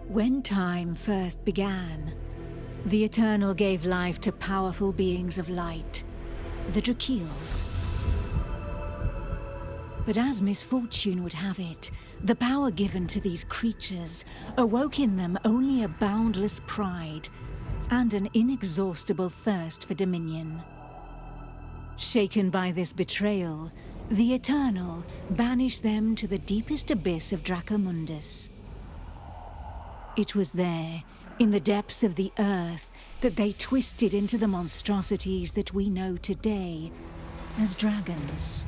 When time first began, the Eternal gave life to powerful beings of light, the Drakeels. But as misfortune would have it, the power given to these creatures awoke in them only a boundless pride and an inexhaustible thirst for dominion. Shaken by this betrayal, the Eternal banished them to the deepest abyss of Dracomundus. It was there, in the depths of the earth, that they twisted into the monstrosities that we know today as dragons.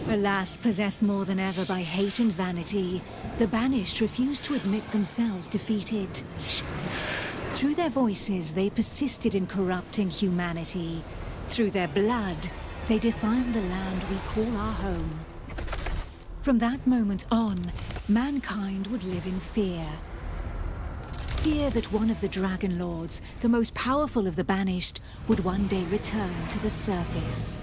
Alas, possessed more than ever by hate and vanity, the Banished refused to admit themselves defeated. Through their voices, they persisted in corrupting humanity. Through their blood, they defiled the land we call our home. From that moment on, mankind would live in fear. Fear that one of the Dragon Lords, the most powerful of the Banished, would one day return to the surface.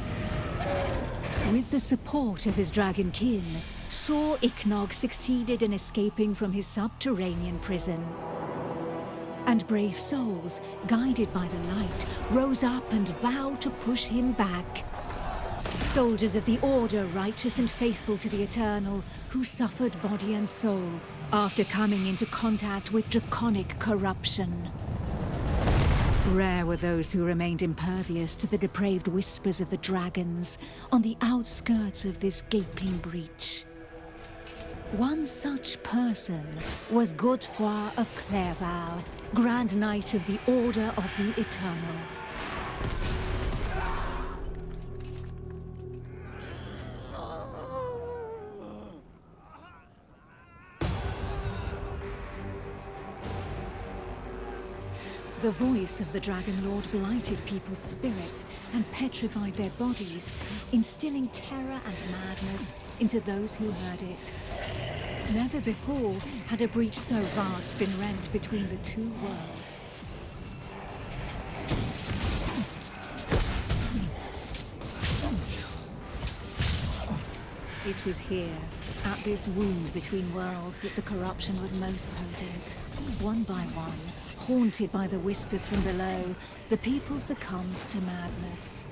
With the support of his Dragonkin, Saw Ichnog succeeded in escaping from his subterranean prison. And brave souls, guided by the light, rose up and vowed to push him back. Soldiers of the Order, righteous and faithful to the Eternal, who suffered body and soul after coming into contact with draconic corruption. Rare were those who remained impervious to the depraved whispers of the dragons on the outskirts of this gaping breach. One such person was Godefroy of Clerval, Grand Knight of the Order of the Eternal. The voice of the Dragon Lord blighted people's spirits and petrified their bodies, instilling terror and madness into those who heard it. Never before had a breach so vast been rent between the two worlds. It was here, at this wound between worlds, that the corruption was most potent. One by one, haunted by the whispers from below, the people succumbed to madness.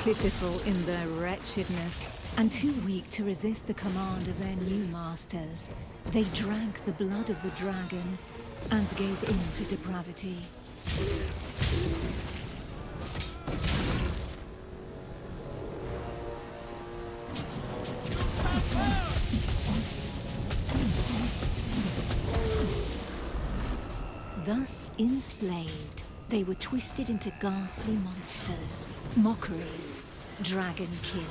Pitiful in their wretchedness, and too weak to resist the command of their new masters, they drank the blood of the dragon and gave in to depravity. Thus enslaved, they were twisted into ghastly monsters, mockeries, Dragonkin.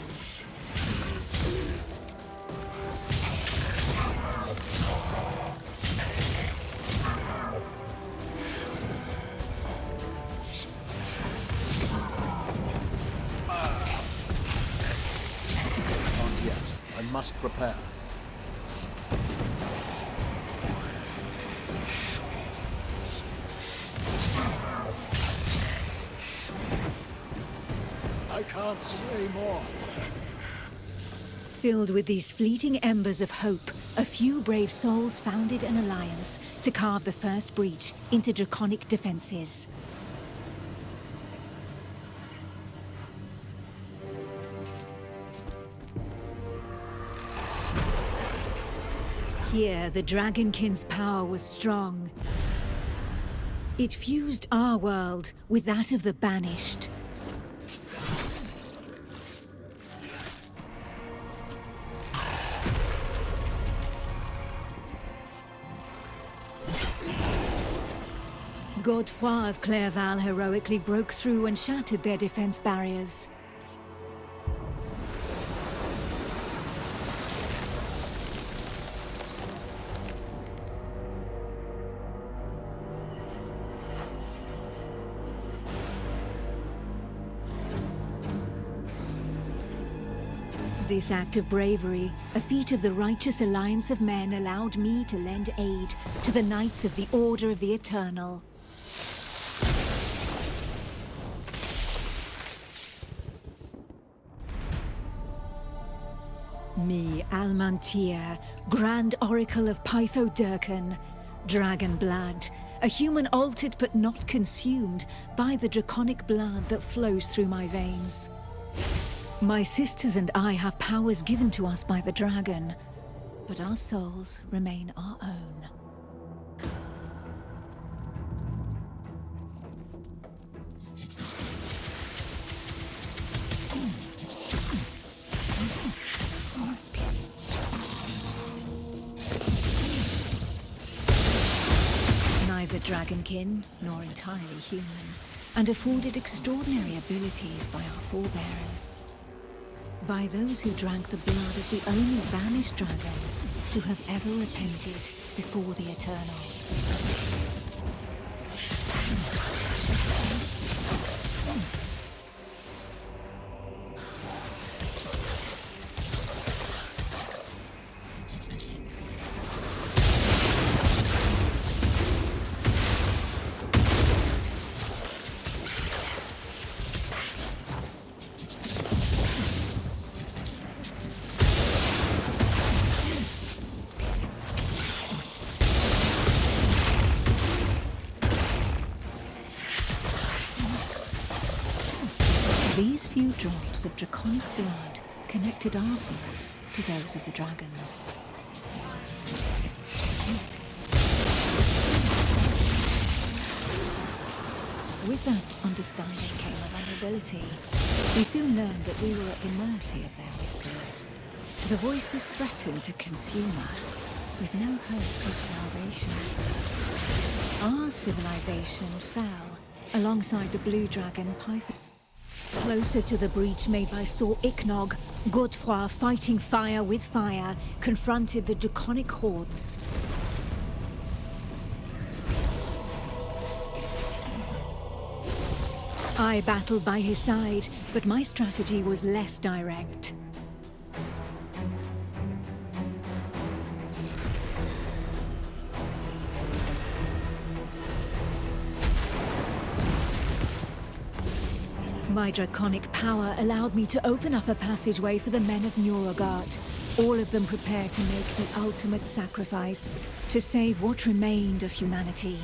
Not yet. I must prepare. I can't say more. Filled with these fleeting embers of hope, a few brave souls founded an alliance to carve the first breach into draconic defenses. Here, the Dragonkin's power was strong. It fused our world with that of the Banished. Godefroy of Clerval heroically broke through and shattered their defense barriers. This act of bravery, a feat of the righteous alliance of men, allowed me to lend aid to the Knights of the Order of the Eternal. Me, Almantir, Grand Oracle of Pytho-Durkan, Dragon Blood, a human altered but not consumed by the draconic blood that flows through my veins. My sisters and I have powers given to us by the dragon, but our souls remain our own. Neither Dragonkin nor entirely human, and afforded extraordinary abilities by our forebearers. By those who drank the blood of the only banished dragon to have ever repented before the Eternal. These few drops of draconic blood connected our thoughts to those of the dragons. With that understanding came a vulnerability. We soon learned that we were at the mercy of their whispers. The voices threatened to consume us, with no hope of salvation. Our civilization fell alongside the blue dragon Python. Closer to the breach made by Sir Ichnog, Godefroy, fighting fire with fire, confronted the draconic hordes. I battled by his side, but my strategy was less direct. My draconic power allowed me to open up a passageway for the men of Nurogard, all of them prepared to make the ultimate sacrifice to save what remained of humanity.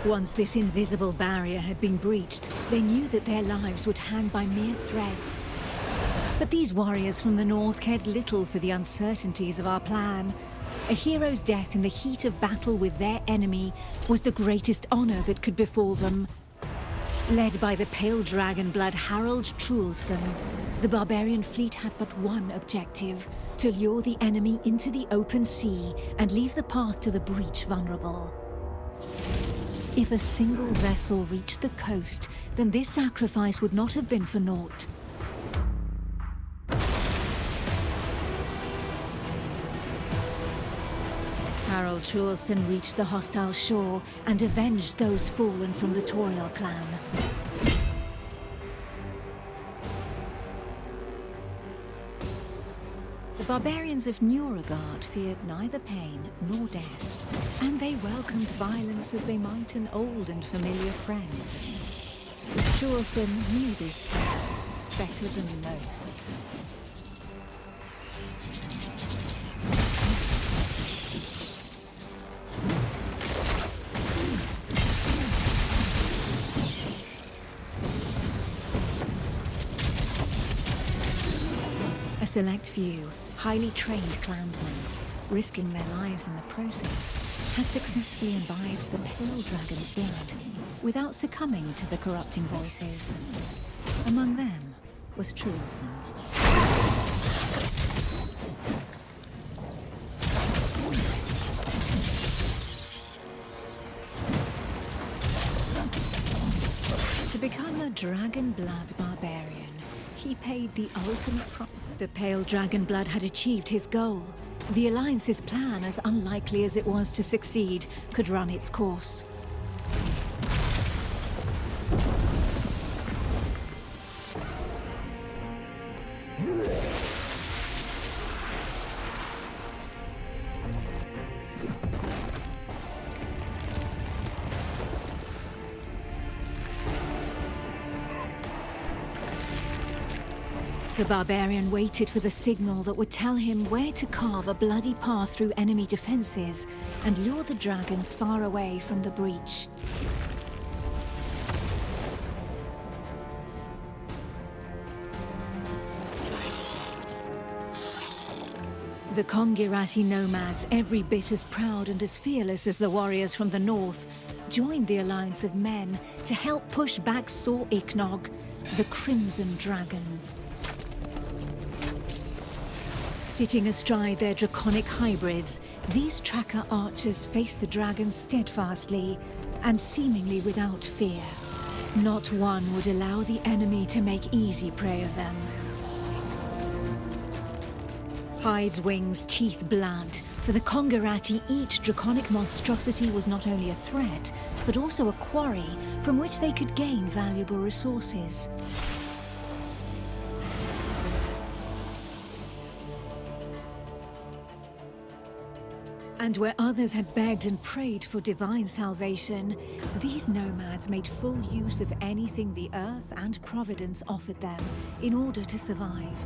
Once this invisible barrier had been breached, they knew that their lives would hang by mere threads. But these warriors from the north cared little for the uncertainties of our plan. A hero's death in the heat of battle with their enemy was the greatest honor that could befall them. Led by the pale dragon blood Harold Truelson, the barbarian fleet had but one objective: to lure the enemy into the open sea and leave the path to the breach vulnerable. If a single vessel reached the coast, then this sacrifice would not have been for naught. Harold Truelson reached the hostile shore and avenged those fallen from the Toriel clan. The barbarians of Nurogard feared neither pain nor death, and they welcomed violence as they might an old and familiar friend. Truelson knew this friend better than most. A select few, highly trained clansmen, risking their lives in the process, had successfully imbibed the pale dragon's blood without succumbing to the corrupting voices. Among them was Truelson. To become a dragon blood barbarian, he paid the ultimate price. The pale dragon blood had achieved his goal, The Alliance's plan, as unlikely as it was to succeed, could run its course. The barbarian waited for the signal that would tell him where to carve a bloody path through enemy defenses and lure the dragons far away from the breach. The Kongirati nomads, every bit as proud and as fearless as the warriors from the north, joined the alliance of men to help push back Sor Iknog, the Crimson Dragon. Sitting astride their draconic hybrids, these tracker archers faced the dragons steadfastly and seemingly without fear. Not one would allow the enemy to make easy prey of them. Hides, wings, teeth, blood. For the Kongirati, each draconic monstrosity was not only a threat, but also a quarry from which they could gain valuable resources. And where others had begged and prayed for divine salvation, these nomads made full use of anything the earth and Providence offered them in order to survive.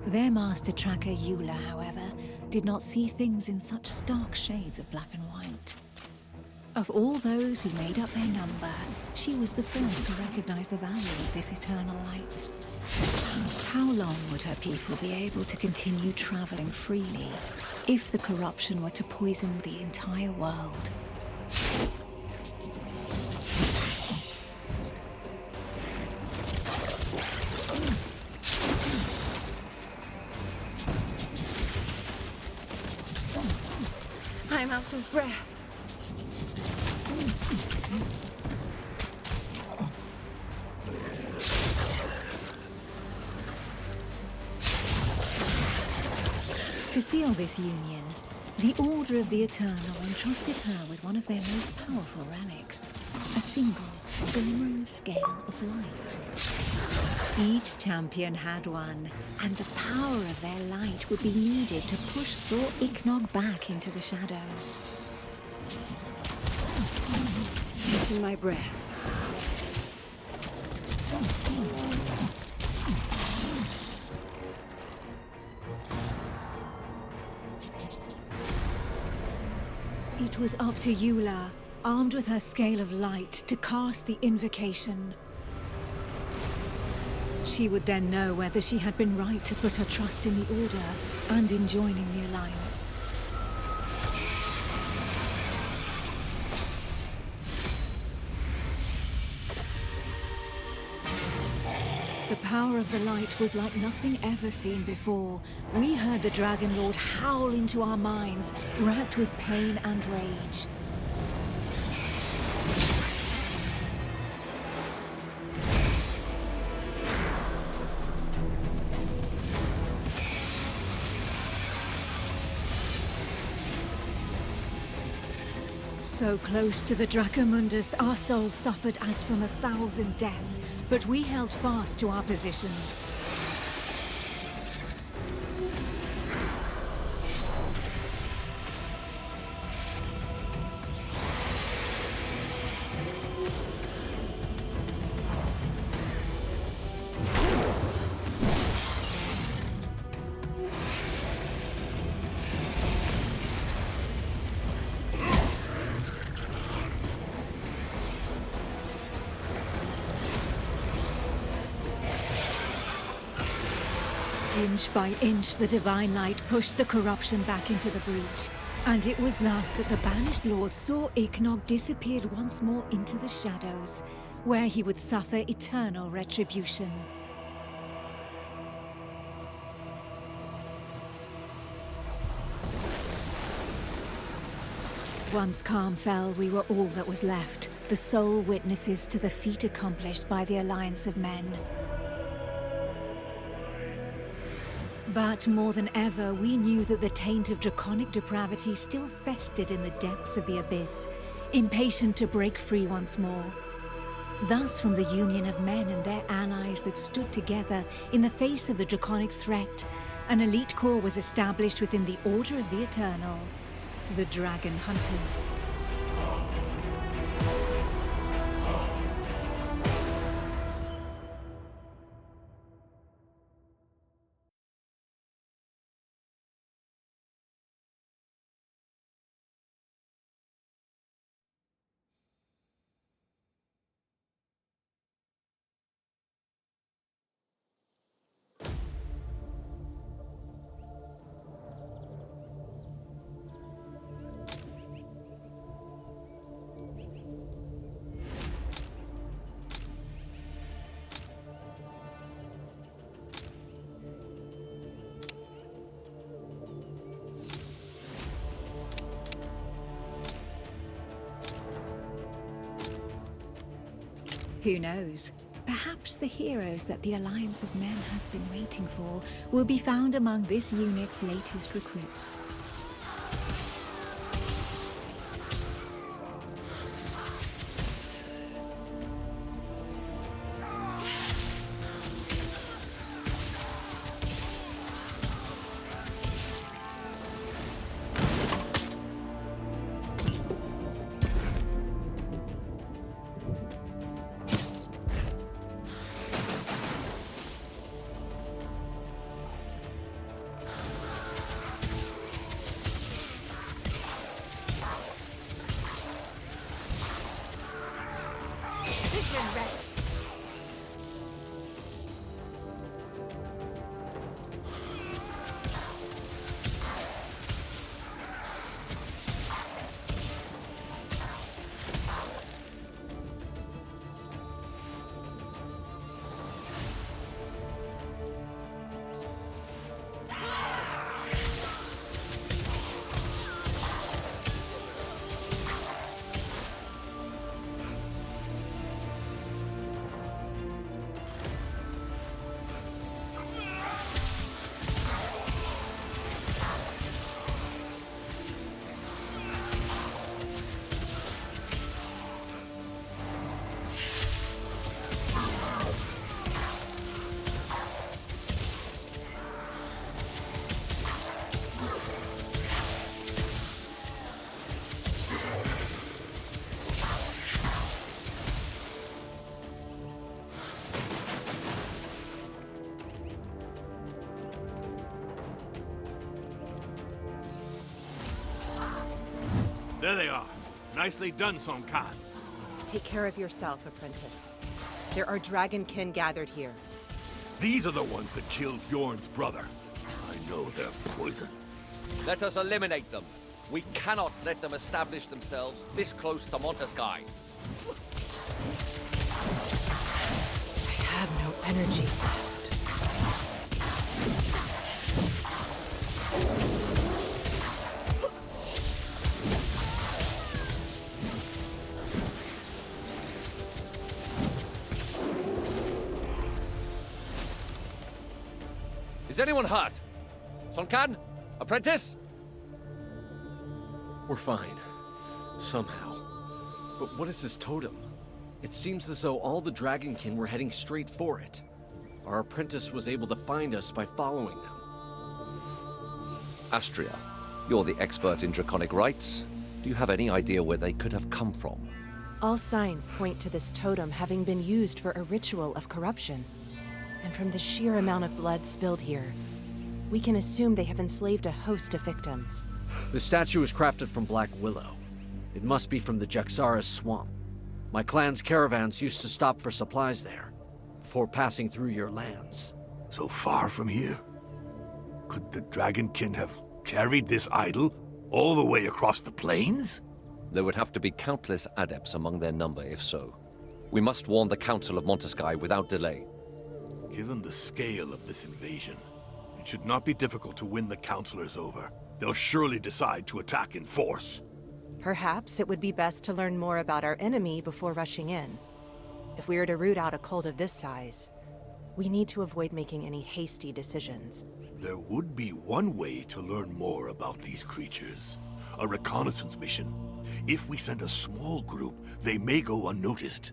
Their master tracker, Eula, however, did not see things in such stark shades of black and white. Of all those who made up their number, she was the first to recognize the value of this eternal light. How long would her people be able to continue traveling freely if the corruption were to poison the entire world? I'm out of breath. To seal this union, the Order of the Eternal entrusted her with one of their most powerful relics, a single, glimmering scale of light. Each champion had one, and the power of their light would be needed to push Sor Iknog back into the shadows. Catching my breath. It was up to Eula, armed with her scale of light, to cast the invocation. She would then know whether she had been right to put her trust in the Order and in joining the Alliance. The power of the light was like nothing ever seen before. We heard the Dragon Lord howl into our minds, racked with pain and rage. So close to the Dracomundus, our souls suffered as from 1,000 deaths, but we held fast to our positions. Inch by inch, the divine light pushed the corruption back into the breach. And it was thus that the Banished Lord Sor Iknog disappeared once more into the shadows, where he would suffer eternal retribution. Once calm fell, we were all that was left, the sole witnesses to the feat accomplished by the Alliance of Men. But more than ever, we knew that the taint of draconic depravity still festered in the depths of the abyss, impatient to break free once more. Thus, from the union of men and their allies that stood together in the face of the draconic threat, an elite corps was established within the Order of the Eternal, the Dragon Hunters. Who knows? Perhaps the heroes that the Alliance of Men has been waiting for will be found among this unit's latest recruits. There they are. Nicely done, Song Khan. Take care of yourself, apprentice. There are Dragonkin gathered here. These are the ones that killed Yorn's brother. I know they're poison. Let us eliminate them. We cannot let them establish themselves this close to Monteskai. I have no energy left. Is anyone hurt? Song Khan? Apprentice? We're fine. Somehow. But what is this totem? It seems as though all the Dragonkin were heading straight for it. Our apprentice was able to find us by following them. Astria, you're the expert in draconic rites. Do you have any idea where they could have come from? All signs point to this totem having been used for a ritual of corruption. And from the sheer amount of blood spilled here, we can assume they have enslaved a host of victims. The statue was crafted from black willow. It must be from the Jaxaris swamp. My clan's caravans used to stop for supplies there, before passing through your lands. So far from here? Could the Dragonkin have carried this idol all the way across the plains? There would have to be countless adepts among their number if so. We must warn the Council of Monteskai without delay. Given the scale of this invasion, it should not be difficult to win the Councilors over. They'll surely decide to attack in force. Perhaps it would be best to learn more about our enemy before rushing in. If we are to root out a cult of this size, We need to avoid making any hasty decisions. There would be one way to learn more about these creatures. A reconnaissance mission. If we send a small group, they may go unnoticed.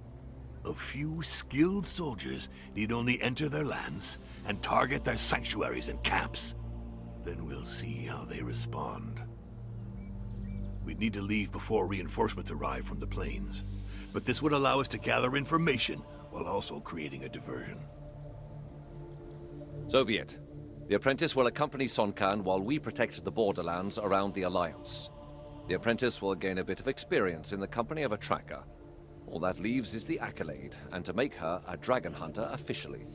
A few skilled soldiers need only enter their lands and target their sanctuaries and camps. Then we'll see how they respond. We'd need to leave before reinforcements arrive from the plains. But this would allow us to gather information while also creating a diversion. So be it. The apprentice will accompany Sun Quan while we protect the borderlands around the Alliance. The apprentice will gain a bit of experience in the company of a tracker. All that leaves is the accolade, and to make her a dragon hunter officially.